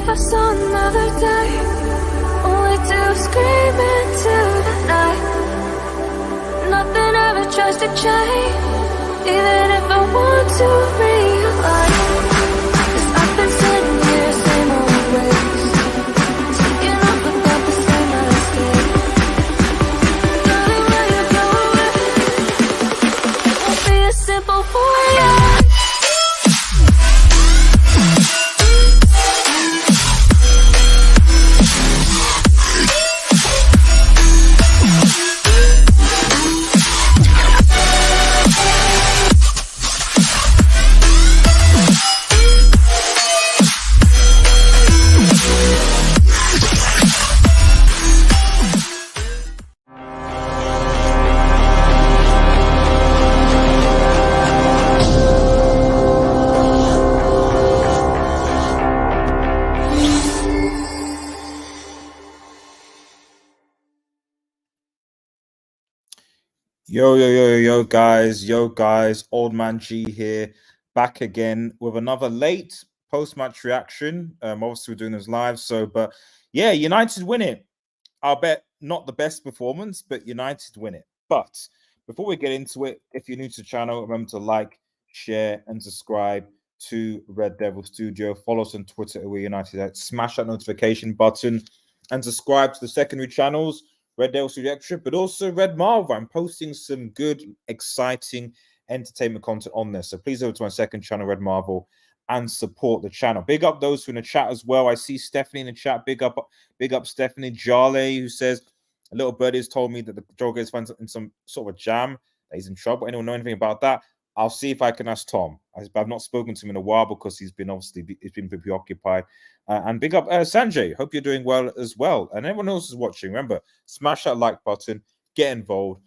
if I saw another day, all we do is scream into the night. Nothing ever tries to change, even if I want to realize. 'Cause I've been sitting here, same old ways, taking off without the same mistake. Darling, when you go away, it won't be as simple for you. Yo, guys, Old Man G here, back again with another late post-match reaction. Obviously we're doing this live, but yeah, United win it. I'll bet not the best performance, but United win it. But before we get into it, if you're new to the channel, remember to like, share, and subscribe to Red Devil Studio. Follow us on Twitter at We're United. Smash that notification button and subscribe to the secondary channels, Red Devil Studio Extra, but also Red Marvel. I'm posting some good, exciting entertainment content on there. So please go to my second channel, Red Marvel, and support the channel. Big up those who are in the chat as well. I see Stephanie in the chat. Big up Stephanie. Jale, who says, a little birdie has told me that the Joker is in some sort of a jam, that he's in trouble. Anyone know anything about that? I'll see if I can ask Tom. I've not spoken to him in a while because he's been preoccupied. And big up Sanjay. Hope you're doing well as well. And everyone else is watching. Remember, smash that like button. Get involved.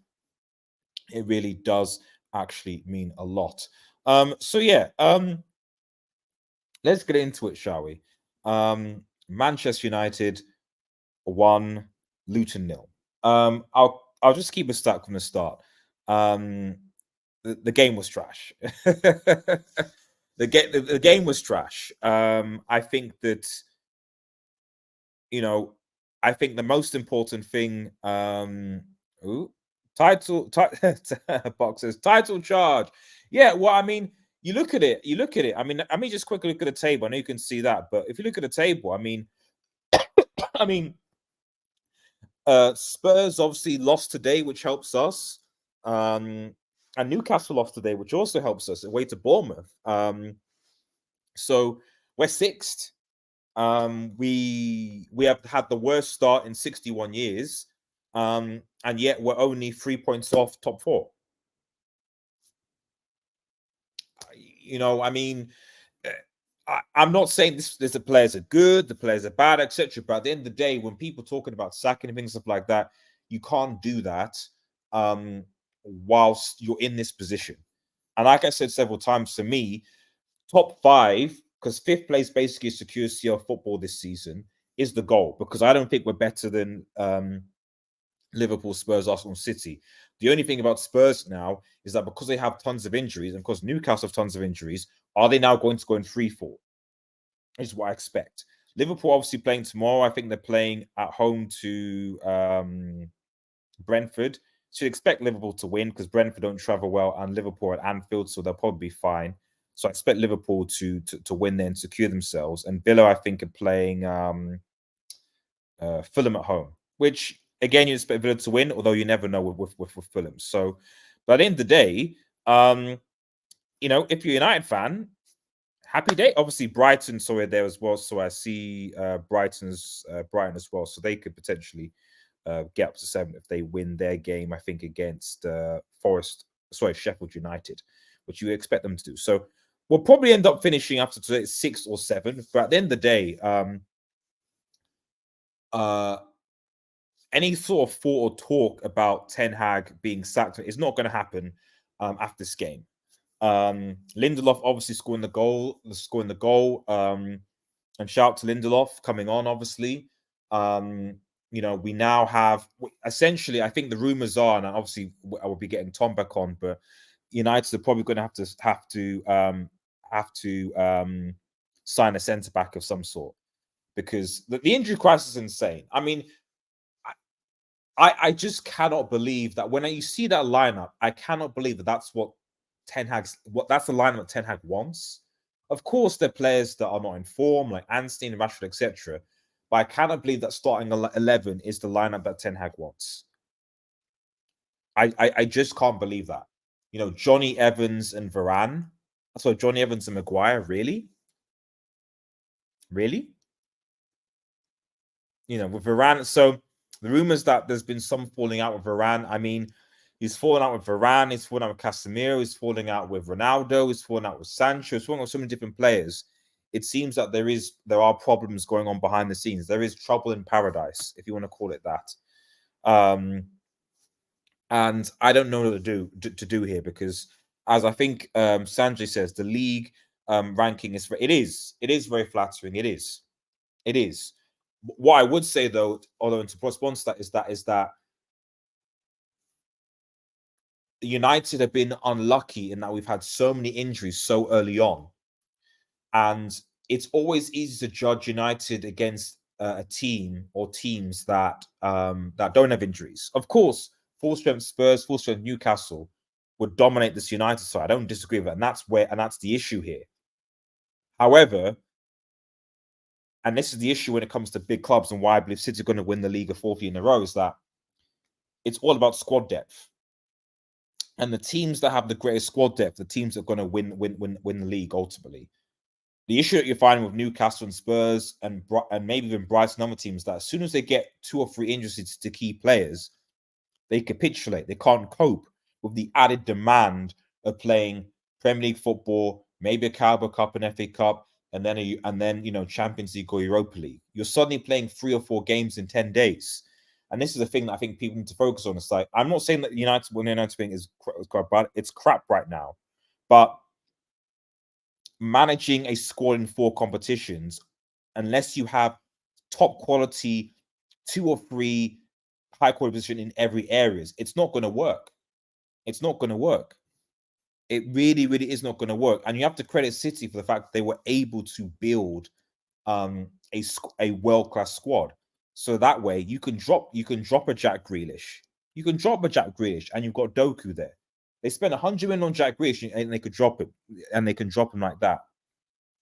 It really does actually mean a lot. So yeah, let's get into it, shall we? Manchester United 1, Luton 0. I'll just keep a stat from the start. The game was trash. The game was trash. I think that, I think the most important thing, boxers, title charge. Yeah, well, I mean, you look at it. I mean, just quickly look at the table. I know you can see that, but if you look at the table, I mean, Spurs obviously lost today, which helps us. And Newcastle lost today, which also helps us away to Bournemouth. So we're sixth. We have had the worst start in 61 years, and yet we're only 3 points off top 4. I mean, I'm not saying the players are good, the players are bad, etc. But at the end of the day, when people talking about sacking and things stuff like that, you can't do that whilst you're in this position. And like I said several times, to me, top 5, because 5th place basically secures CL football this season, is the goal. Because I don't think we're better than Liverpool, Spurs, Arsenal, City. The only thing about Spurs now is that because they have tons of injuries, and because Newcastle have tons of injuries, are they now going to go in 3-4? Is what I expect. Liverpool obviously playing tomorrow. I think they're playing at home to Brentford. So you expect Liverpool to win because Brentford don't travel well, and Liverpool at Anfield, so they'll probably be fine. So I expect Liverpool to win there and secure themselves. And Villa, I think, are playing Fulham at home, which again you expect Villa to win, although you never know with Fulham. So, but at the end of the day, if you're a United fan, happy day. Obviously, Brighton saw it there as well, so I see Brighton as well, so they could potentially get up to 7 if they win their game. I think against Sheffield United, which you expect them to do. So we'll probably end up finishing after today 6th or 7th. But at the end of the day, any sort of thought or talk about Ten Hag being sacked is not going to happen after this game. Lindelof obviously scoring the goal, and shout out to Lindelof coming on, obviously. We now have, essentially, I think the rumors are, and obviously I will be getting Tom back on, but United are probably going to have to sign a centre back of some sort, because the injury crisis is insane. I mean, I just cannot believe that when you see that lineup, I cannot believe that that's what that's the lineup that Ten Hag wants. Of course, there are players that are not in form, like Anstey and Rashford, etc. But I cannot believe that starting 11 is the lineup that Ten Hag wants. I just can't believe that. You know, Johnny Evans and Varane. So Johnny Evans and Maguire, really? Really? You know, with Varane. So the rumors that there's been some falling out with Varane. I mean, he's falling out with Varane, he's falling out with Casemiro, he's falling out with Ronaldo, he's falling out with Sancho, he's falling out with so many different players. It seems that there are problems going on behind the scenes. There is trouble in paradise, if you want to call it that. And I don't know what to do here, because as I think Sanjay says, the league ranking is very flattering. It is. What I would say, though, although to respond to that, is that United have been unlucky in that we've had so many injuries so early on, and it's always easy to judge United against a team or teams that don't have injuries. Of course, full strength Spurs, full strength Newcastle would dominate this United side. I don't disagree with that, and that's the issue here. However, and this is the issue when it comes to big clubs, and why I believe City are going to win the league a fourth year in a row, is that it's all about squad depth. And the teams that have the greatest squad depth, the teams that are going to win the league ultimately. The issue that you're finding with Newcastle and Spurs and maybe even Brighton and other teams, that as soon as they get 2 or 3 injuries to key players, they capitulate. They can't cope with the added demand of playing Premier League football, maybe a Carabao Cup and FA Cup, and then Champions League or Europa League. You're suddenly playing 3 or 4 games in 10 days. And this is the thing that I think people need to focus on. It's like, I'm not saying that United thing is crap, but it's crap right now. But managing a squad in 4 competitions, unless you have top quality 2 or 3 high quality position in every areas, it's not going to work. It's not going to work. It really, really is not going to work. And you have to credit City for the fact that they were able to build a world-class squad. So that way you can drop a Jack Grealish. You can drop a Jack Grealish, and you've got Doku there. They spent 100 million on Jack Grealish, and they could drop it, and they can drop him like that.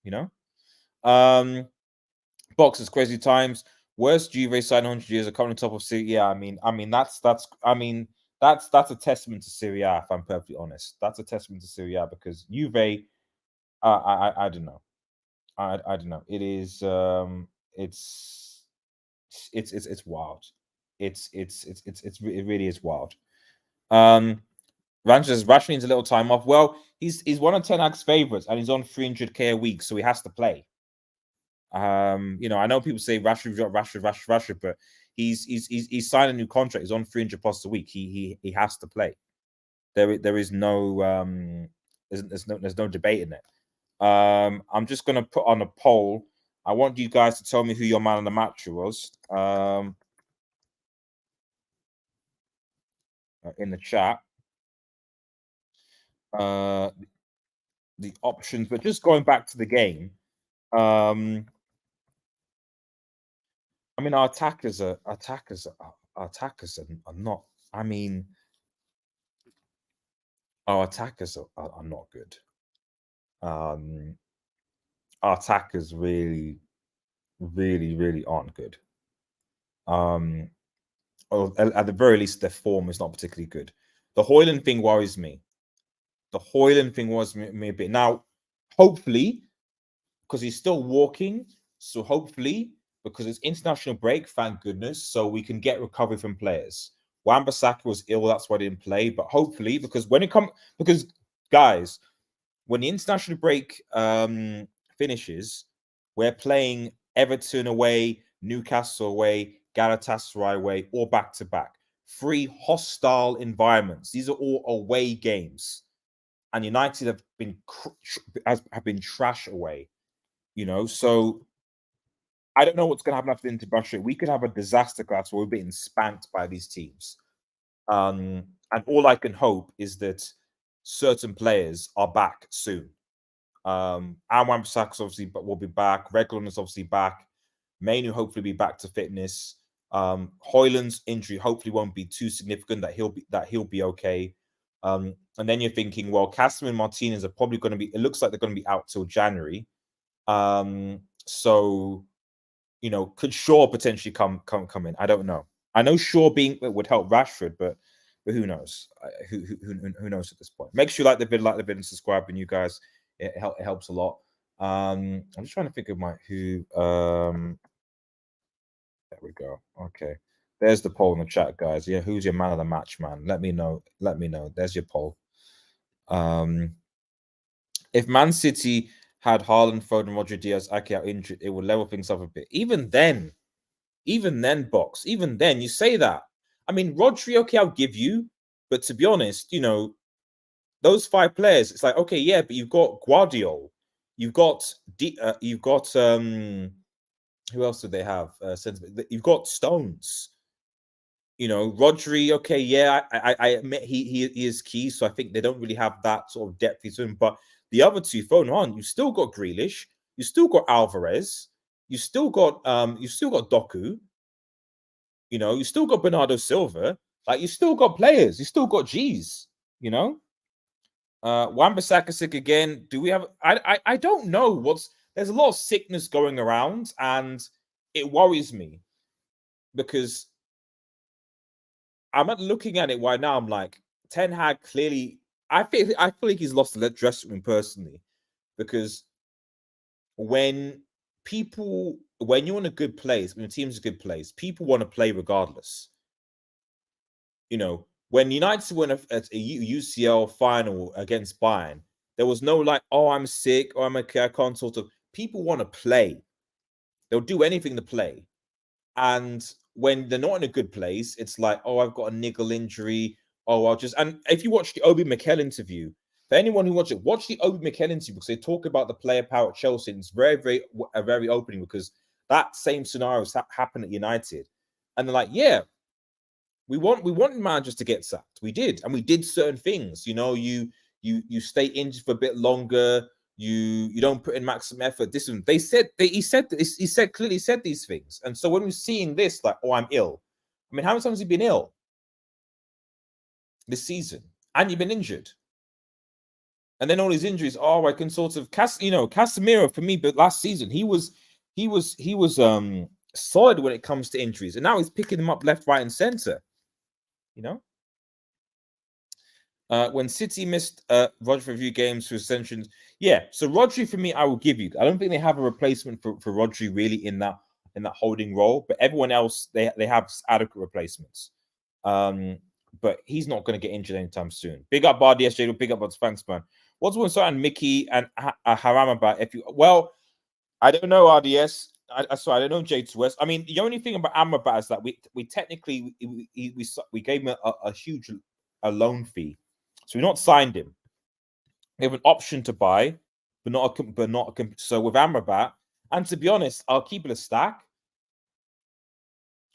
You know? Box is crazy times. Worst Juve signed 100 years, are coming on top of Serie. Yeah, I mean that's a testament to Serie A, if I'm perfectly honest. That's a testament to Serie A, because Juve, I don't know. I don't know. It is it's wild. It really is wild. Ranch says Rashford needs a little time off. Well, he's one of Ten Hag's favorites, and he's on 300k a week, so he has to play. I know people say Rashford, but he's signed a new contract. He's on 300 plus a week. He has to play. There is no there's no debate in it. I'm just gonna put on a poll. I want you guys to tell me who your man of the match was. In the chat. The options, but just going back to the game. I mean, our attackers are not. I mean, our attackers are not good. Our attackers really, really, really aren't good. Or at the very least, their form is not particularly good. The Højlund thing worries me. The Højlund thing worries me a bit. Now, hopefully, because he's still walking, so hopefully, because it's international break, thank goodness, so we can get recovery from players. Wan-Bissaka was ill, that's why I didn't play. But hopefully, because guys, when the international break finishes, we're playing Everton away, Newcastle away, Galatasaray away, or back-to-back. 3 hostile environments. These are all away games. And United have been trash away. So I don't know what's going to happen after the Interbrush. We could have a disaster class where we're being spanked by these teams. And all I can hope is that certain players are back soon. Wan-Bissaka obviously will be back. Reguilon is obviously back. Mainu hopefully be back to fitness. Hoyland's injury hopefully won't be too significant, that he'll be okay. And then you're thinking, well, Casemiro and Martinez are probably going to be. It looks like they're going to be out till January. So, you know, could Shaw potentially come in? I don't know. I know Shaw would help Rashford, but who knows? Who knows at this point? Make sure you like the video, and subscribe, and you guys, it helps a lot. I'm just trying to think of who. There we go. Okay, there's the poll in the chat, guys. Yeah, who's your man of the match, man? Let me know. Let me know. There's your poll. If Man City had Haaland, Foden, Roger Diaz, Ake out injured, it would level things up a bit. Even then, Box, even then, you say that. I mean, Rodri, okay, I'll give you, but to be honest, you know, those 5 players, it's like, okay, yeah, but you've got Guardiola, you've got who else did they have? You've got Stones. You know, Rodri, okay, yeah, I admit he is key, so I think they don't really have that sort of depth to him. But the other 2, Foden on, you still got Grealish, you still got Alvarez, you still got Doku, you know, you still got Bernardo Silva, like you still got players, you still got G's, you know. Wan-Bissaka sick again. Do we have? I don't know. There's a lot of sickness going around, and it worries me because I'm looking at it right now. I'm like, Ten Hag clearly. I feel like he's lost the dressing room personally, because when you're in a good place, when your team's a good place, people want to play regardless. You know, when United won a UCL final against Bayern, there was no like, oh, I'm sick, or I'm okay, I can't sort of. People want to play. They'll do anything to play. And when they're not in a good place, it's like, oh, I've got a niggle injury. Oh, I'll just. And if you watch the Obi Mikel interview, for anyone who watch the Obi Mikel interview, because they talk about the player power at Chelsea. And it's very opening, because that same scenario happened at United, and they're like, yeah, we want managers to get sacked. We did, and we did certain things. You know, you stay injured for a bit longer. You don't put in maximum effort. He clearly said these things. And so when we're seeing this, like, oh, I'm ill. I mean, how many times have you been ill this season? And you've been injured. And then all these injuries, oh, I can sort of Casemiro for me, but last season he was solid when it comes to injuries. And now he's picking them up left, right, and center. You know? When City missed Rodri for a few games for ascensions, yeah. So Rodri, for me, I will give you. I don't think they have a replacement for Rodri really in that holding role, but everyone else they have adequate replacements. But he's not going to get injured anytime soon. Big up Bar DSJ, big up Buds, thanks, man. What's one starting Mickey and Haram about? I don't know RDS. I don't know J2S. I mean, the only thing about Amrabat is that we technically we gave him a huge loan fee. So we've not signed him. We have an option to buy, but not so with Amrabat. And to be honest, I'll keep it a stack.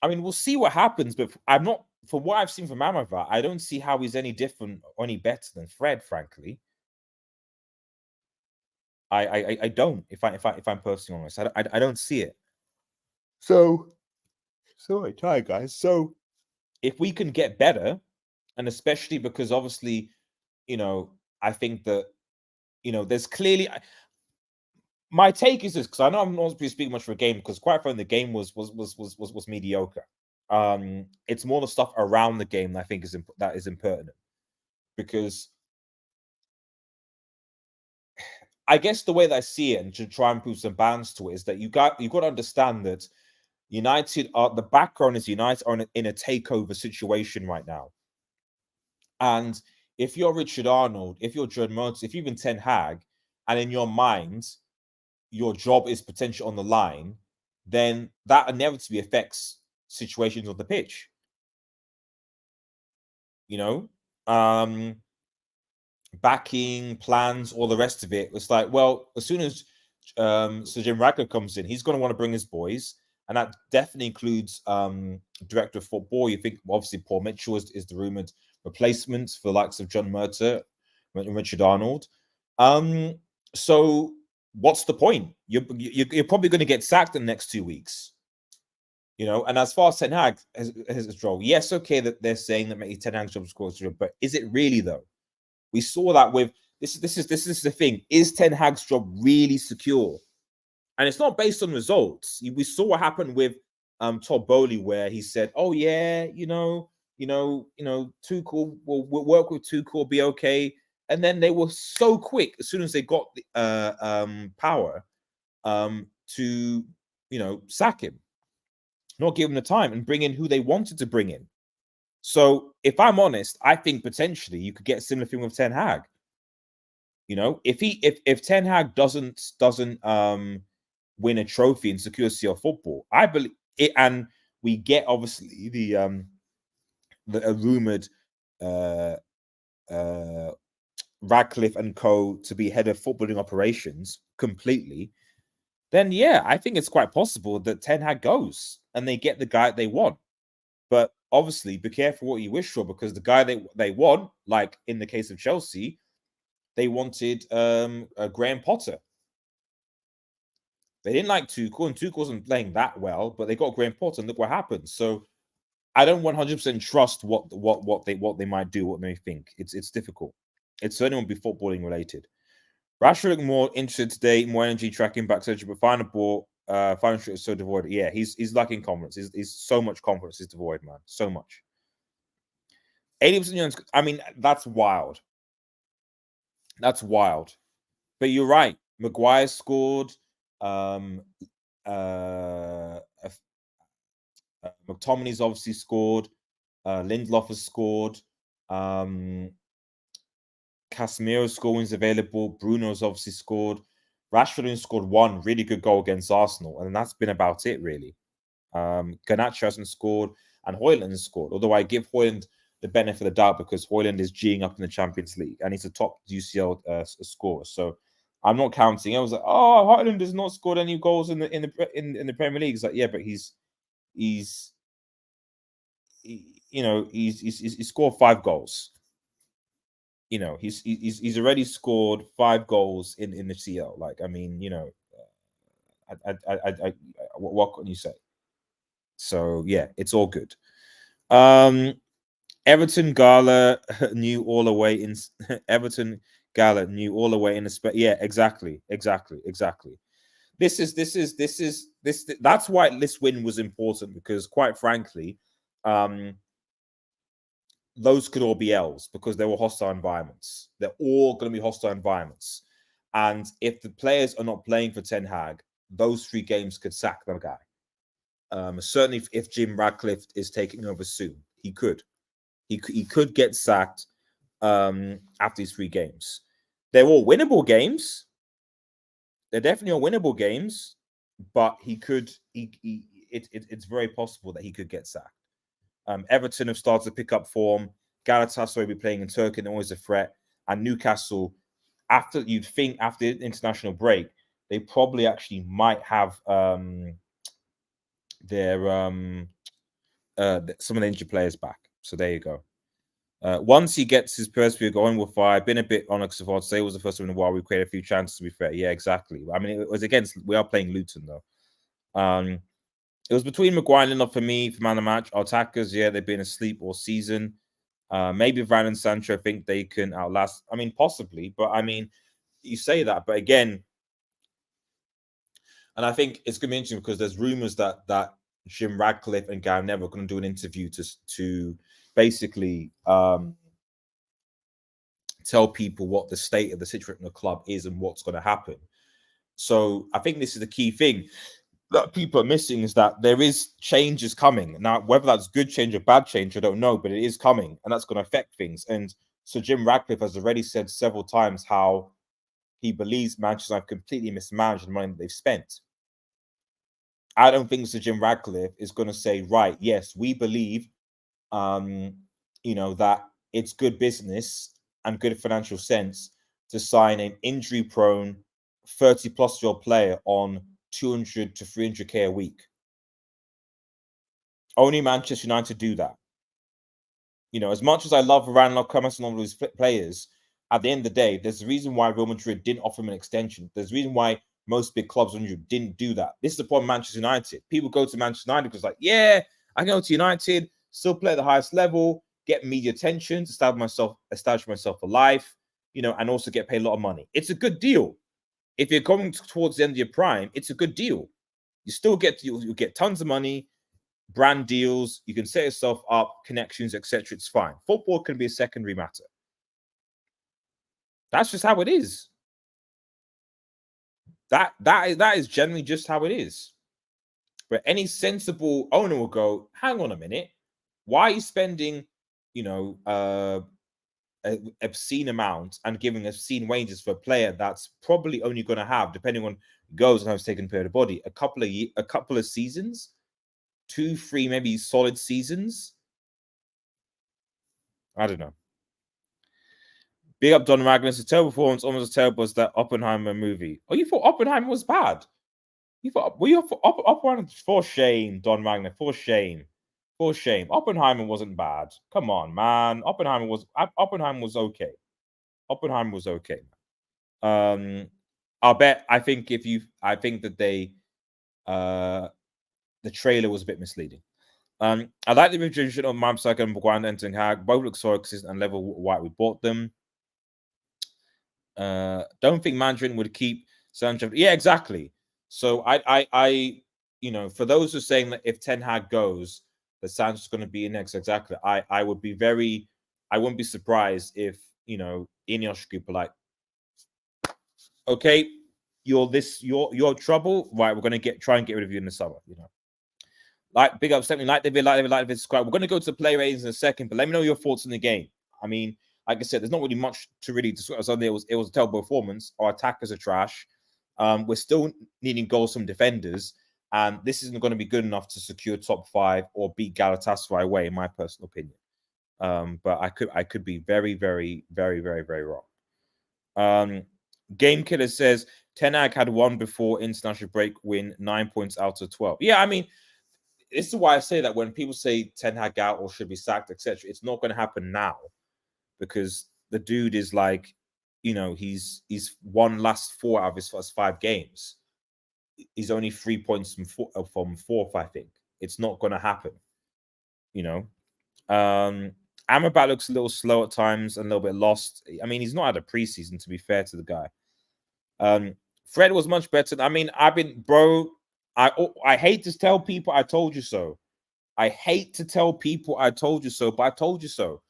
I mean, we'll see what happens, but I'm not. From what I've seen from Amrabat, I don't see how he's any different or any better than Fred. Frankly, I don't. If I'm personally honest, I don't see it. So sorry, tired guys. So if we can get better, and especially because obviously, you know, I think that, you know, there's clearly. My take is this, because I know I'm not speaking much for a game, because quite frankly, the game was mediocre. It's more the stuff around the game that I think is impertinent, because I guess the way that I see it, and to try and put some balance to it, is that you got to understand that United the background is United are in a takeover situation right now, and if you're Richard Arnold, if you're John Mertz, if you're even Ten Hag, and in your mind your job is potentially on the line, then that inevitably affects situations on the pitch. You know, backing plans, all the rest of it. It's like, well, as soon as Sir Jim Ratcliffe comes in, he's going to want to bring his boys, and that definitely includes director of football. You think obviously Paul Mitchell is the rumored replacement for the likes of John Murtagh and Richard Arnold. So what's the point? You're probably going to get sacked in the next 2 weeks. You know, and as far as Ten Hag has his role, yes, okay, that they're saying that maybe Ten Hag's job is close, but is it really though? We saw that with this is the thing. Is Ten Hag's job really secure? And it's not based on results. We saw what happened with Todd Bowley, where he said, "Oh yeah, Tuchel will work with Tuchel, be okay." And then they were so quick as soon as they got the power to sack him, not give him the time and bring in who they wanted to bring in. So if I'm honest, I think potentially you could get a similar thing with Ten Hag. You know, if Ten Hag doesn't win a trophy and secure CL football, I believe it, and we get obviously the rumored Radcliffe and co to be head of footballing operations completely, then yeah, I think it's quite possible that Ten Hag goes and they get the guy they want. But obviously, be careful what you wish for, because the guy they want, like in the case of Chelsea, they wanted Graham Potter. They didn't like Tuchel, and Tuchel wasn't playing that well, but they got Graham Potter, and look what happened. So I don't 100% trust what they might do, what they think. It's difficult. It certainly won't be footballing related. Rashford looked more interested today, more energy tracking back surgery, but final ball, final shot is so devoid. Yeah, he's lacking confidence. He's so much confidence is devoid, man. So much. 80%. I mean, that's wild. That's wild. But you're right. Maguire scored. McTominay's obviously scored. Lindelof has scored. Casemiro's scoring is available. Bruno's obviously scored. Rashford has scored one really good goal against Arsenal, and that's been about it, really. Garnacho hasn't scored, and Højlund has scored. Although I give Højlund the benefit of the doubt because Højlund is G'ing up in the Champions League, and he's a top UCL scorer. So I'm not counting. I was like, oh, Højlund has not scored any goals in the Premier League. It's like, yeah, but he's scored 5 goals. You know, he's already scored 5 goals in the CL. Like, I mean, what can you say? So yeah, it's all good. Everton Gala knew all the way in Everton Gala knew all the way in the yeah, exactly. That's why this win was important, because quite frankly, those could all be L's because they were hostile environments. They're all going to be hostile environments. And if the players are not playing for Ten Hag, those 3 games could sack the guy. Certainly if Jim Radcliffe is taking over soon, he could get sacked after these 3 games. They're all winnable games. They're definitely all winnable games, but it's very possible that he could get sacked. Everton have started to pick up form. Galatasaray will be playing in Turkey, and always a threat. And Newcastle, after the international break, they probably actually might have their some of the injured players back. So there you go. Once he gets his Persevere going with fire, been a bit honest so far. Today was the first one in a while we created a few chances, to be fair. Yeah, exactly. I mean, it was against, we are playing Luton though. It was between Maguire and Lindelof for me for man of the match. Our attackers, yeah, they've been asleep all season. Maybe Varane and Sancho think they can outlast. I mean, possibly, but I mean, you say that, but again, and I think it's going to be interesting because there's rumors that Jim Radcliffe and Gary Neville are going to do an interview to basically tell people what the state of the situation of the club is and what's going to happen. So I think this is the key thing that people are missing, is that there is changes coming. Now, whether that's good change or bad change, I don't know, but it is coming, and that's going to affect things. And so Jim Radcliffe has already said several times how he believes Manchester have completely mismanaged the money that they've spent. I don't think Sir Jim Radcliffe is going to say, right, yes, we believe, that it's good business and good financial sense to sign an injury-prone 30-plus-year-old player on 200 to 300k a week. Only Manchester United do that. As much as I love Varane, love Thomas and all these players, at the end of the day, there's a reason why Real Madrid didn't offer him an extension. There's a reason why most big clubs didn't do that. This is the problem Manchester United. People go to Manchester United because, like, yeah, I can go to United, still play at the highest level, get media attention, establish myself for life, you know, and also get paid a lot of money. It's a good deal. If you're coming towards the end of your prime, it's a good deal. You still you'll get tons of money, brand deals, you can set yourself up, connections, etc. It's fine. Football can be a secondary matter. That's just how it is. That is generally just how it is. But any sensible owner will go, hang on a minute, why are you spending, you know, obscene amount and giving obscene wages for a player that's probably only going to have, depending on goals and how it's taken care of the body, a couple of seasons, 2, 3 maybe solid seasons. I don't know. Big up Don Magnus. A terrible performance, almost as terrible as that Oppenheimer movie. Oh, you thought Oppenheimer was bad? You thought Oppenheimer? For shame, Don Magnus. For shame. For shame. Oppenheimer wasn't bad. Come on, man. Oppenheimer was okay. Oppenheimer was okay. I'll bet. I think that they the trailer was a bit misleading. I like the revision of Mamsak and Maguire and Ten Hag. Both look so consistent and level why we bought them. Don't think management would keep Sanchez. Yeah, exactly. So I you know, for those who are saying that if Ten Hag goes, that Sanchez is going to be in next. Exactly. I wouldn't be surprised if, you know, Ineos Group are like, okay, you're trouble. Right, we're gonna try and get rid of you in the summer, you know. Like, big up, something like the subscribe. We're gonna go to play ratings in a second, but let me know your thoughts on the game. I mean, like I said, there's not really much to really discuss on there. It was a terrible performance. Our attackers are trash. We're still needing goals from defenders, and this isn't going to be good enough to secure top 5 or beat Galatasaray away, in my personal opinion. But I could be very, very, very, very, very wrong. Game Killer says Ten Hag had one before international break win, 9 points out of 12. Yeah, I mean, this is why I say that when people say Ten Hag out or should be sacked, etc., it's not going to happen now, because the dude is like, you know, he's won last 4 out of his first 5 games. He's only 3 points from fourth, I think. It's not going to happen, you know. Amrabat looks a little slow at times and a little bit lost. I mean, he's not had a preseason, to be fair to the guy. Fred was much better. I mean, I hate to tell people I told you so. I hate to tell people I told you so, but I told you so.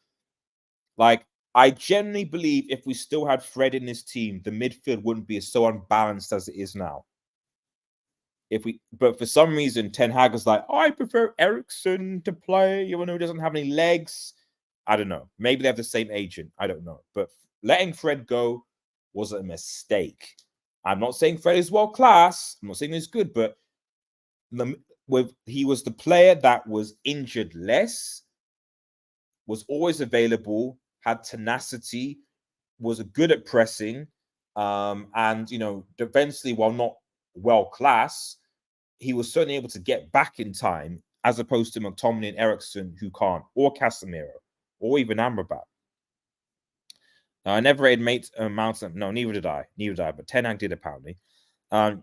Like, I genuinely believe if we still had Fred in this team, the midfield wouldn't be so unbalanced as it is now. But for some reason, Ten Hag is like, oh, I prefer Eriksen to play, you know, who doesn't have any legs. I don't know. Maybe they have the same agent. I don't know. But letting Fred go was a mistake. I'm not saying Fred is world class. I'm not saying he's good, but he was the player that was injured less, was always available, had tenacity, was good at pressing, and, you know, defensively, while not world class, he was certainly able to get back in time, as opposed to McTominay and Eriksen, who can't, or Casemiro, or even Amrabat. I never rated Mountain. No, neither did I. But Ten Hag did, apparently. Yeah,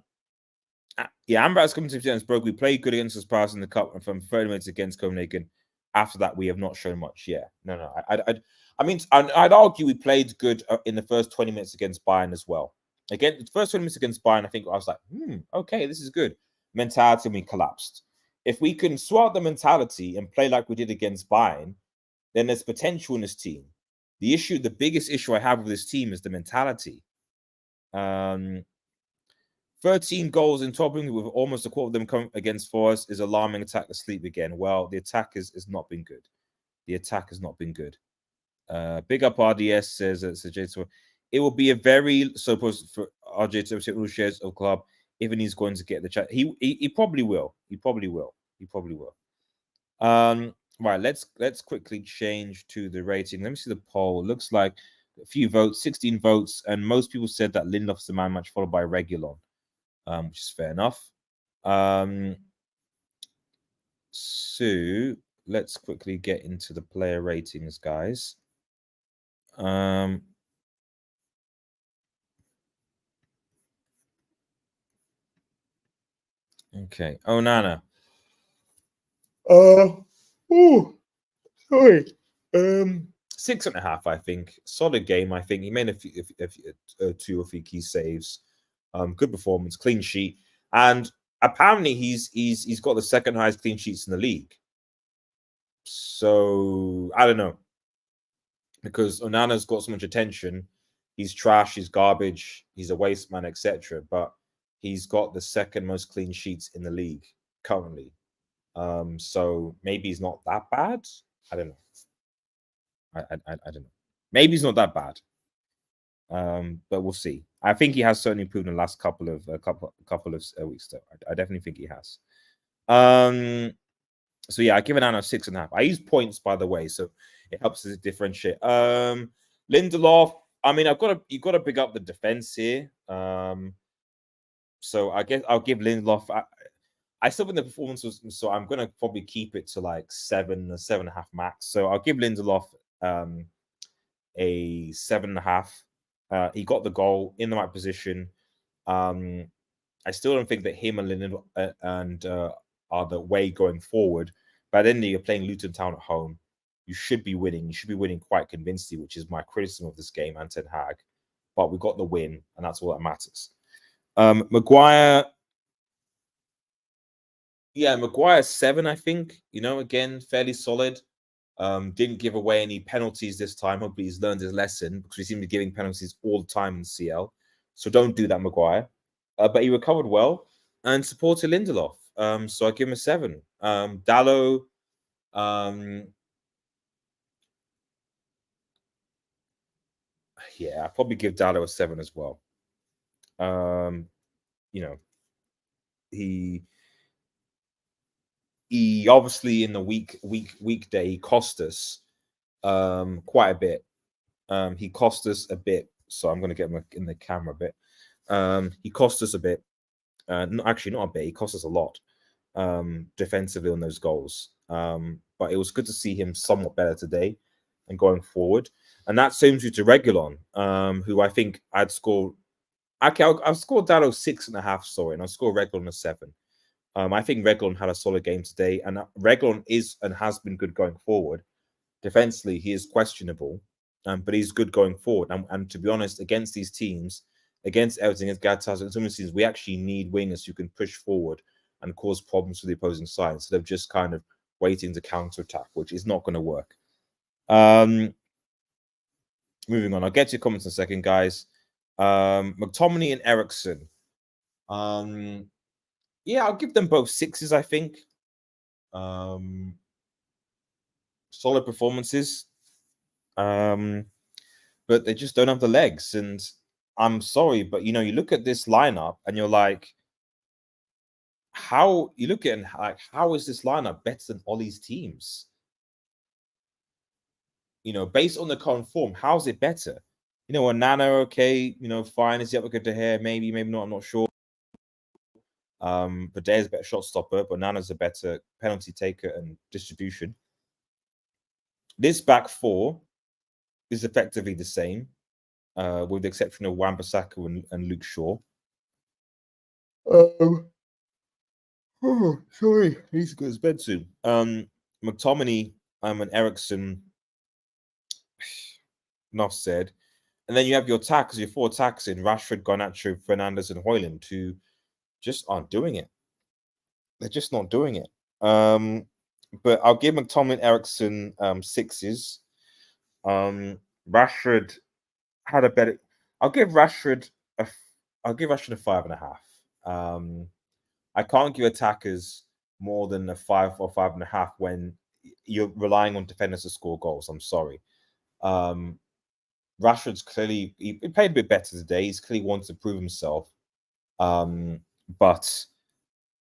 Amrabat's coming to the broke. We played good against us past in the cup, and from 30 minutes against Copenhagen. After that, we have not shown much. Yeah, no. I mean, I'd argue we played good in the first 20 minutes against Bayern as well. Again, the first 20 minutes against Bayern, I think I was like, okay, this is good. Mentality, and we collapsed. If we can swat the mentality and play like we did against Bayern, then there's potential in this team. The biggest issue I have with this team is the mentality. 13 goals in topping with almost a quarter of them come against Forest is alarming. Attack asleep again. Well, the attack has not been good. The attack has not been good. Big up RDS says it will be a very supposed for RJ to take shares of club if he's going to get the chat. He probably will. He probably will. Right, let's quickly change to the rating. Let me see the poll. Looks like a few votes, 16 votes, and most people said that Lindelof's the man match, followed by Reguilon, which is fair enough. So let's quickly get into the player ratings, guys. Okay. Onana. Sorry. 6.5, I think. Solid game, I think. He made two or three key saves. Good performance, clean sheet. And apparently he's got the second highest clean sheets in the league. So I don't know. Because Onana's got so much attention. He's trash, he's garbage, he's a waste man, etc. But he's got the second most clean sheets in the league currently. So maybe he's not that bad. I don't know. I don't know. Maybe he's not that bad. But we'll see. I think he has certainly improved in the last couple of weeks. Though I definitely think he has. So yeah, I give it a 6.5. I use points, by the way, so it helps us differentiate. Lindelof. I mean, you've got to pick up the defense here. So I guess I'll give Lindelof. I still think the performance was, so I'm gonna probably keep it to like 7 or 7.5 max. So I'll give Lindelof a 7.5. He got the goal in the right position. I still don't think that him and Lindelof are the way going forward. But then you're playing Luton Town at home. You should be winning. You should be winning quite convincingly, which is my criticism of this game and Ten Hag. But we got the win, and that's all that matters. Maguire. Yeah, Maguire 7, I think. Again, fairly solid. Didn't give away any penalties this time. Hopefully he's learned his lesson because we seem to be giving penalties all the time in CL. So don't do that, Maguire. But he recovered well and supported Lindelof. So I give him a 7. Dallo, yeah, I'll probably give Dallo a 7 as well. He obviously in the weekday he cost us quite a bit. He cost us a bit. So I'm going to get him in the camera a bit. He cost us a bit. Actually, not a bit. He cost us a lot defensively on those goals. But it was good to see him somewhat better today and going forward. And that sends you to Reguilon, who I think I'd score. Okay, I'll score Dallo 6.5. Sorry, and I'll score Reguilon a 7. I think Reguilon had a solid game today, and Reguilon is and has been good going forward. Defensively, he is questionable, but he's good going forward. And to be honest, against these teams, against Everton, against Galatasaray, and some of these teams, we actually need wingers who can push forward and cause problems for the opposing side instead of just kind of waiting to counter attack, which is not going to work. Moving on, I'll get to your comments in a second, guys. McTominay and Eriksen. Yeah, I'll give them both 6s, I think. Solid performances. But they just don't have the legs. And I'm sorry, but you look at this lineup and you're like, how is this lineup better than Ollie's teams? Based on the current form, how's it better? Onana, okay, fine. Is he up a good to hair? Maybe not. I'm not sure. But Dare's a better shot stopper, but Nana's a better penalty taker and distribution. This back four is effectively the same, with the exception of Wan-Bissaka and Luke Shaw. Sorry, he needs to go to his bed soon. McTominay and Eriksen, enough said. And then you have your four attacks in Rashford, Garnacho, Fernandes, and Højlund, who just aren't doing it. They're just not doing it. But I'll give McTominay and Eriksen 6s. Rashford had a better. I'll give Rashford a 5.5. I can't give attackers more than a 5 or 5.5 when you're relying on defenders to score goals. I'm sorry. Rashford's clearly he played a bit better today. He's clearly wanted to prove himself. But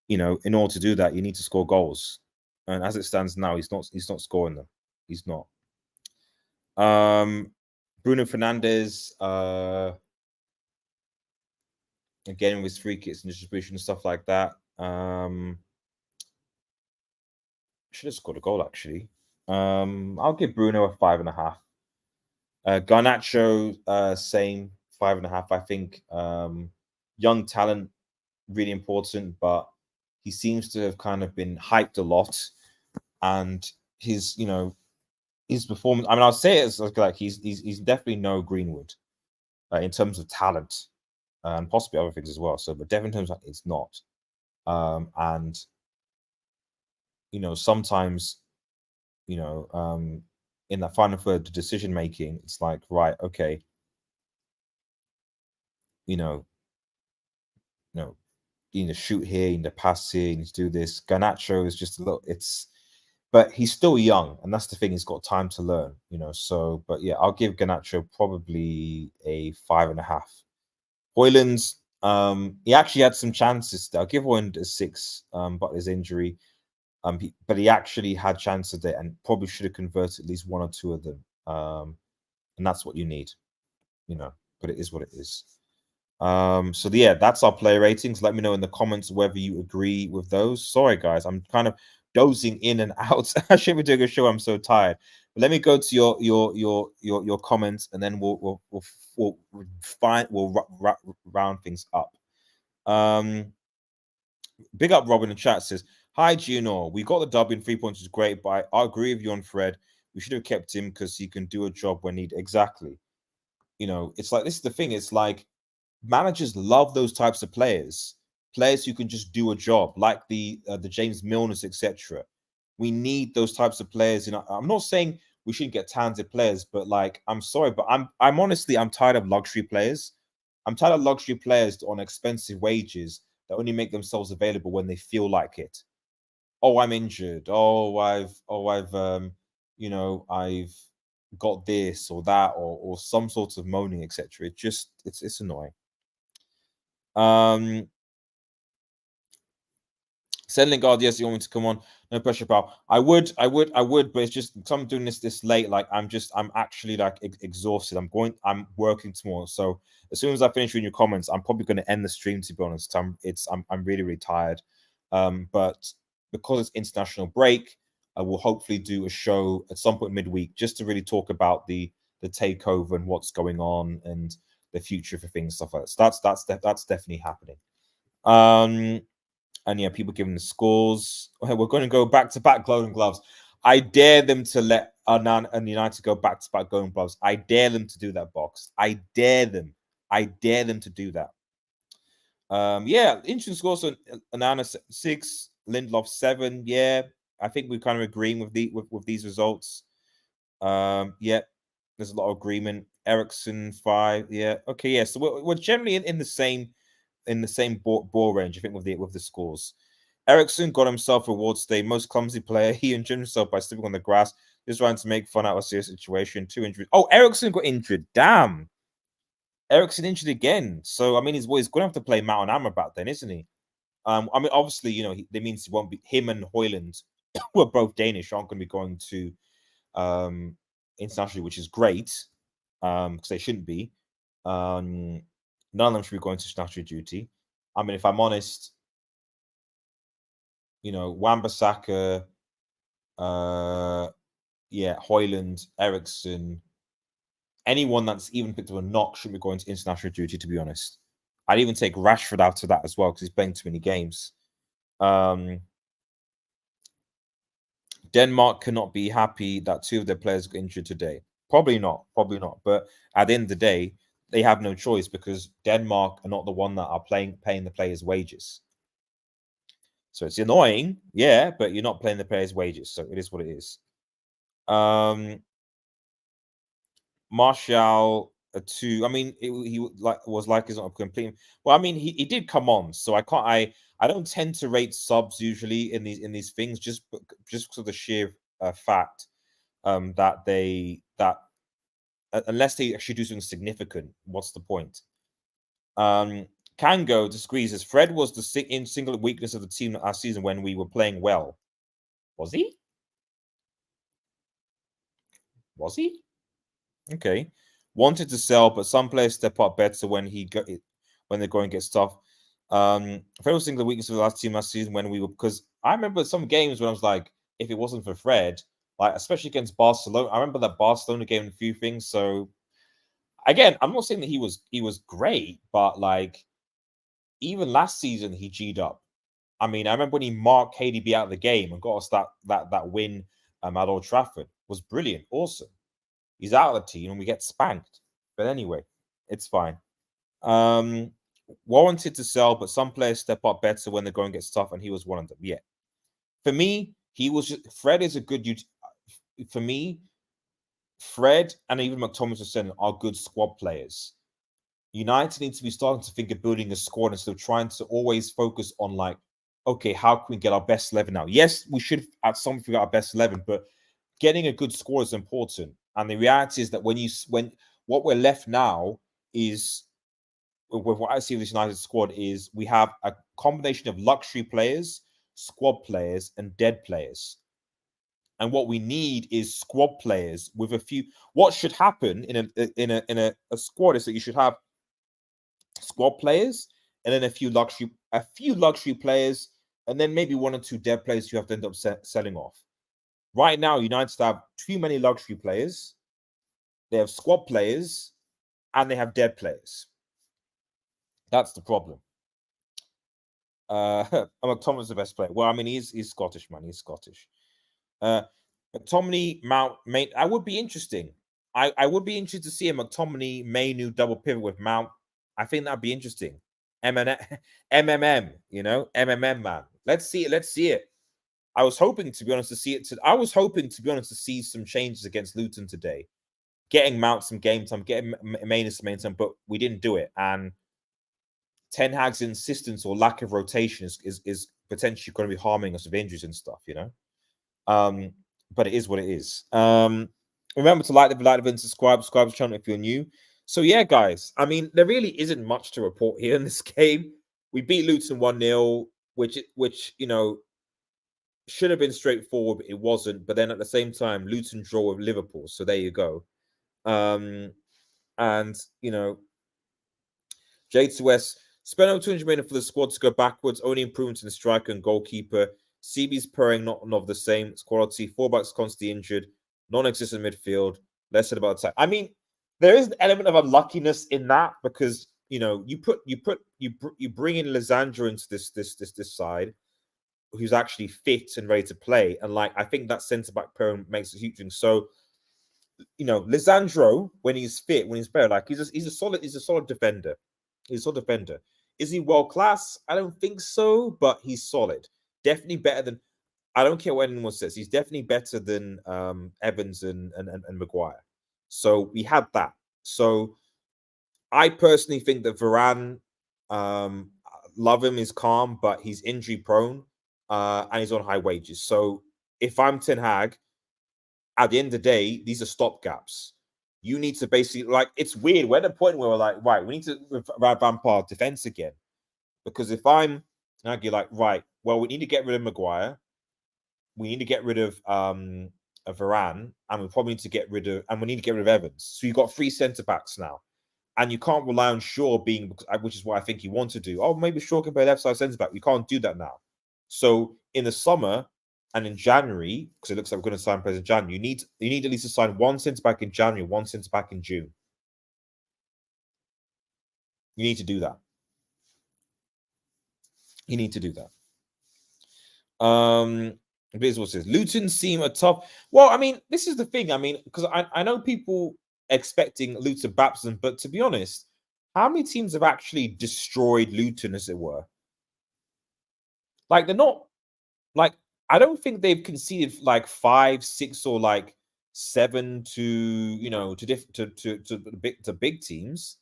in order to do that, you need to score goals. And as it stands now, he's not scoring them. He's not. Bruno Fernandes, again with his free kicks and distribution and stuff like that. Should have scored a goal actually. I'll give Bruno a 5.5. Garnacho, same 5.5. I think young talent, really important, but he seems to have kind of been hyped a lot, and his his performance. I mean, I'll say it's like he's definitely no Greenwood in terms of talent, and possibly other things as well. So, but definitely in terms of it's not. And sometimes in that final third, the decision making, it's like, right, okay, you need to shoot here, you need to pass here, you need to do this. Garnacho is just a little, but he's still young, and that's the thing, he's got time to learn, So, but yeah, I'll give Garnacho probably a 5.5. Hoyland's, he actually had some chances. I'll give Hoyland a 6, but his injury. But he actually had chances there and probably should have converted at least 1 or 2 of them. And that's what you need, but it is what it is. So yeah, that's our player ratings. Let me know in the comments whether you agree with those. Sorry, guys, I'm kind of dozing in and out. I shouldn't be doing a show. I'm so tired. But let me go to your comments, and then we'll round things up. Big up Rob in the chat says, hi Junior, we got the W in 3 points, is great, but I agree with you on Fred. We should have kept him because he can do a job when needed. Exactly. It's like, this is the thing. It's like managers love those types of players who can just do a job, like the James Milners, etc. We need those types of players. I'm not saying we shouldn't get talented players, but like, I'm sorry, but I'm honestly, I'm tired of luxury players. I'm tired of luxury players on expensive wages that only make themselves available when they feel like it. Oh, I'm injured. I've got this or that, or some sort of moaning, etc. It's annoying. Send Lingard, yes, you want me to come on? No pressure, pal. I would, but it's just I'm doing this late. Like I'm actually like exhausted. I'm working tomorrow, so as soon as I finish reading your comments, I'm probably going to end the stream. To be honest, I'm really really tired. But because it's international break, I will hopefully do a show at some point midweek just to really talk about the takeover and what's going on and the future for things, stuff like that. So that's definitely happening. And yeah, people giving the scores. We're going to go back-to-back Golden Gloves. I dare them to let Arnan and United go back-to-back Golden Gloves. I dare them to do that, Box. I dare them. I dare them to do that. Yeah, interesting scores. So Anana 6, Lindelof 7. Yeah, I think we're kind of agreeing with these results. Yeah, there's a lot of agreement. Ericsson 5. Yeah, okay, yeah. So we're generally in the same ball range, I think, with the scores. Ericsson got himself awards today. Most clumsy player. He injured himself by slipping on the grass. Just trying to make fun out of a serious situation. 2 injuries. Oh, Ericsson got injured. Damn. Ericsson injured again. So, I mean, he's going to have to play Mount Amrabat then, isn't he? I mean, obviously, that means he won't be. Him and Hoyland, who are both Danish, aren't going to be going to internationally, which is great, because they shouldn't be. None of them should be going to international duty. I mean, if I'm honest, Wan-Bissaka, yeah, Hoyland, Ericsson, anyone that's even picked up a knock should be going to international duty, to be honest. I'd even take Rashford out of that as well because he's playing too many games. Denmark cannot be happy that 2 of their players got injured today. Probably not. But at the end of the day, they have no choice because Denmark are not the one that are paying the players' wages. So it's annoying, yeah, but you're not paying the players' wages, so it is what it is. Martial a 2. I mean, he was like he's not complete. Well, I mean, he did come on, so I don't tend to rate subs usually in these things just because of the sheer fact that unless they actually do something significant, what's the point? Kango disagrees as Fred was the single weakness of the team last season when we were playing well. Was he? Was he? Okay. Wanted to sell, but some players step up better when they're going to get stuff. Fred was single weakness of the last team last season when we were, because I remember some games when I was like, if it wasn't for Fred, like especially against Barcelona, I remember that Barcelona game a few things. So again, I'm not saying that he was great, but like even last season he G'd up. I mean, I remember when he marked KDB out of the game and got us that win at Old Trafford. Was brilliant, awesome. He's out of the team and we get spanked. But anyway, it's fine. Warranted to sell, but some players step up better when the going gets tough, and he was one of them. Yeah. For me, he was just, Fred is a good, for me, Fred and even McTominay are good squad players. United needs to be starting to think of building a squad instead of trying to always focus on like, okay, how can we get our best 11 now? Yes, we should at some point figure out our best 11, but getting a good score is important. And the reality is that when what we're left now is, with what I see with this United squad, is we have a combination of luxury players, squad players, and dead players. And what we need is squad players with a few. What should happen in a squad is that you should have squad players and then a few luxury players, and then maybe one or two dead players you have to end up selling off. Right now, United have too many luxury players. They have squad players, and they have dead players. That's the problem. McTominay's the best player. Well, I mean, he's Scottish, man. He's Scottish. McTominay, Mount, Main. I would be interesting. I would be interested to see a McTominay Mainu double pivot with Mount. I think that'd be interesting. MMM, you know, MMM, man. Let's see it. Let's see it. I was hoping, to be honest, to see it. I was hoping, to be honest, to see some changes against Luton today, getting Mount some game time, getting Mainu some game time, but we didn't do it. And Ten Hag's insistence or lack of rotation is potentially going to be harming us with injuries and stuff, you know. But it is what it is. Remember to like the video and subscribe to the channel if you're new. So yeah, guys, I mean, there really isn't much to report here in this game. We beat Luton 1-0, which you know should have been straightforward, but it wasn't. But then at the same time, Luton draw with Liverpool, so there you go. And you know, J2S spent over 200 million for the squad to go backwards. Only improvements in the striker and goalkeeper. CB's purring not of the same quality. Fullbacks constantly injured. Non-existent midfield. Less said about attack. I mean, there is an element of unluckiness in that because you know you bring in Lisandro into this side, who's actually fit and ready to play, and like I think that centre back pairing makes a huge thing. So you know, Lisandro when he's fit, when he's better, like he's a solid defender. He's a solid defender. Is he world class? I don't think so, but he's solid. Definitely better than. I don't care what anyone says. He's definitely better than Evans and Maguire. So we had that. So I personally think that Varane, love him, is calm, but he's injury prone and he's on high wages. So if I'm Ten Hag, at the end of the day, these are stopgaps. You need to basically, like, it's weird. We're at the point where we're like, right, we need to revamp our defense again. Because if I'm Nagy, like, right, well, we need to get rid of Maguire. We need to get rid of Varane, and we probably need to get rid of, and we need to get rid of Evans. So you've got 3 centre backs now, and you can't rely on Shaw being, which is what I think you want to do. Oh, maybe Shaw can play left side centre back. We can't do that now. So in the summer and in January, because it looks like we're going to sign players in January, you need at least to sign 1 centre back in January, 1 centre back in June. You need to do that. You need to do that. Visual says Luton seem a tough. Well, I mean, this is the thing. I mean, because I know people expecting Luton baptism, but to be honest, how many teams have actually destroyed Luton, as it were? Like they're not. Like I don't think they've conceded like 5, 6, or like 7 to to big teams.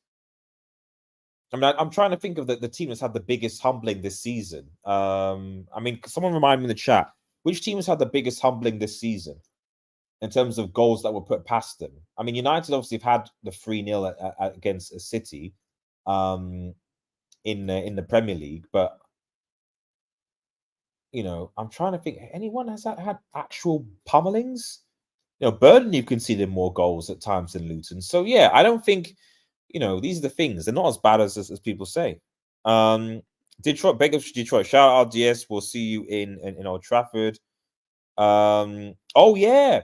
I mean, I'm trying to think of the team that's had the biggest humbling this season. I mean, someone remind me in the chat. Which team has had the biggest humbling this season in terms of goals that were put past them? I mean, United obviously have had the 3-0 against City in the Premier League, but you know, I'm trying to think. Anyone has had actual pummelings? You know, Burnley have conceded more goals at times than Luton. So yeah, I don't think, you know, these are the things. They're not as bad as people say. Detroit, big up to Detroit. Shout out RDS. We'll see you in Old Trafford. Oh yeah,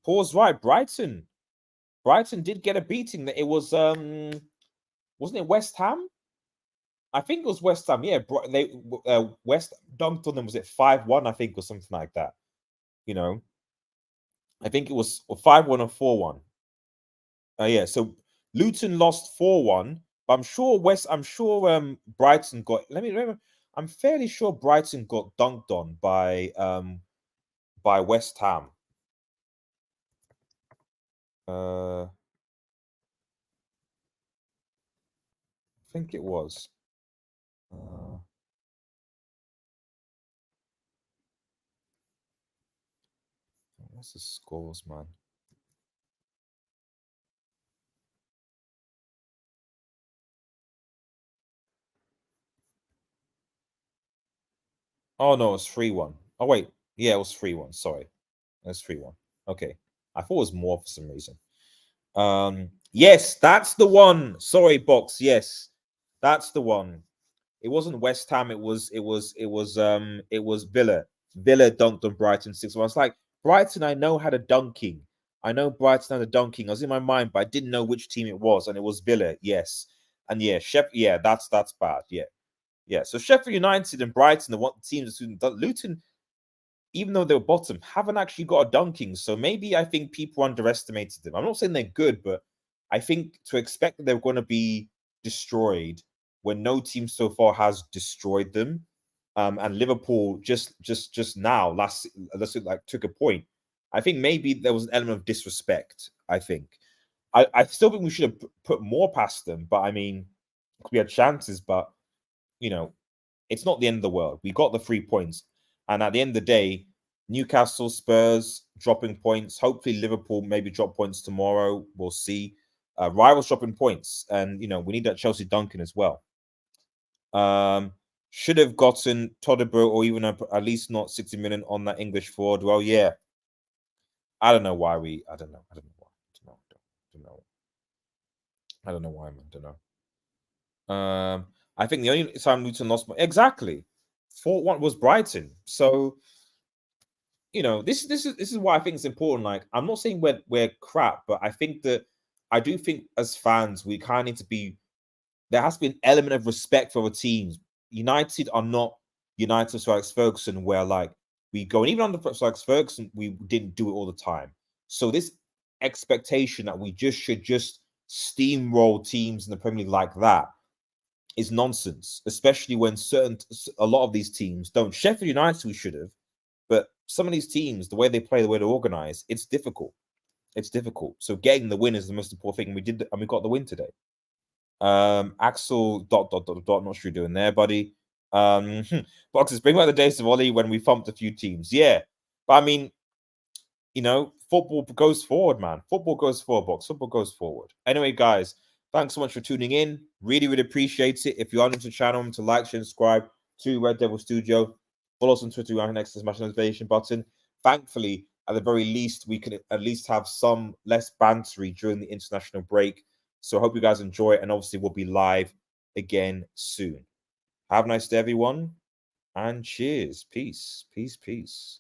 Paul's right. Brighton did get a beating. That it was wasn't it West Ham? I think it was West Ham. Yeah, they West dunked on them. Was it 5-1? I think, or something like that. You know, I think it was 5-1 or 4-1. Yeah. So Luton lost 4-1. But I'm sure Brighton got. Let me remember. I'm fairly sure Brighton got dunked on by West Ham. I think it was. What's the scores, man? Oh no, it's 3-1. Oh wait, yeah, it was 3-1. Sorry, it's 3-1. Okay, I thought it was more for some reason. Yes, that's the one. Sorry, Box. Yes, that's the one. It wasn't West Ham. It was Villa. Villa dunked on Brighton 6-1. I was like, Brighton, I know had a dunking. I know Brighton had a dunking. I was in my mind, but I didn't know which team it was, and it was Villa. Yes, and yeah, yeah, that's bad. Yeah, yeah. So Sheffield United and Brighton, the one teams Luton, even though they were bottom, haven't actually got a dunking. So maybe I think people underestimated them. I'm not saying they're good, but I think to expect that they're going to be destroyed when no team so far has destroyed them. And Liverpool just now last like took a point. I think maybe there was an element of disrespect. I think I still think we should have put more past them, but I mean we had chances, but you know it's not the end of the world. We got the 3 points, and at the end of the day, Newcastle, Spurs dropping points. Hopefully, Liverpool maybe drop points tomorrow. We'll see. Rivals dropping points, and we need that Chelsea Duncan as well. Should have gotten Todibro or even at least not 60 million on that English forward. Well, yeah. I don't know why we. I don't know. I don't know why. I don't know why, man. Don't know. I think the only time Luton lost exactly 4-1 was Brighton. So this is why I think it's important. Like, I'm not saying we're crap, but I think that I do think as fans we kind of need to be. There has to be an element of respect for our teams. United are not United Sir Alex Ferguson, where like we go, and even under Sir Alex Ferguson, we didn't do it all the time. So this expectation that we should just steamroll teams in the Premier League like that is nonsense, especially when a lot of these teams don't. Sheffield United, we should have, but some of these teams, the way they play, the way they organize, it's difficult. It's difficult. So getting the win is the most important thing. We did, and we got the win today. Axel ... Not sure you're doing there, buddy. Boxes, bring back the days of Ollie when we thumped a few teams. Yeah, but I mean, football goes forward, man. Football goes forward, Box. Football goes forward. Anyway, guys, thanks so much for tuning in. Really, really appreciate it. If you're new to the channel, to like, share, and subscribe to Red Devil Studio. Follow us on Twitter right next to smash the notification button. Thankfully, at the very least, we can at least have some less bantery during the international break. So I hope you guys enjoy it, and obviously we'll be live again soon. Have a nice day, everyone, and cheers. Peace, peace, peace.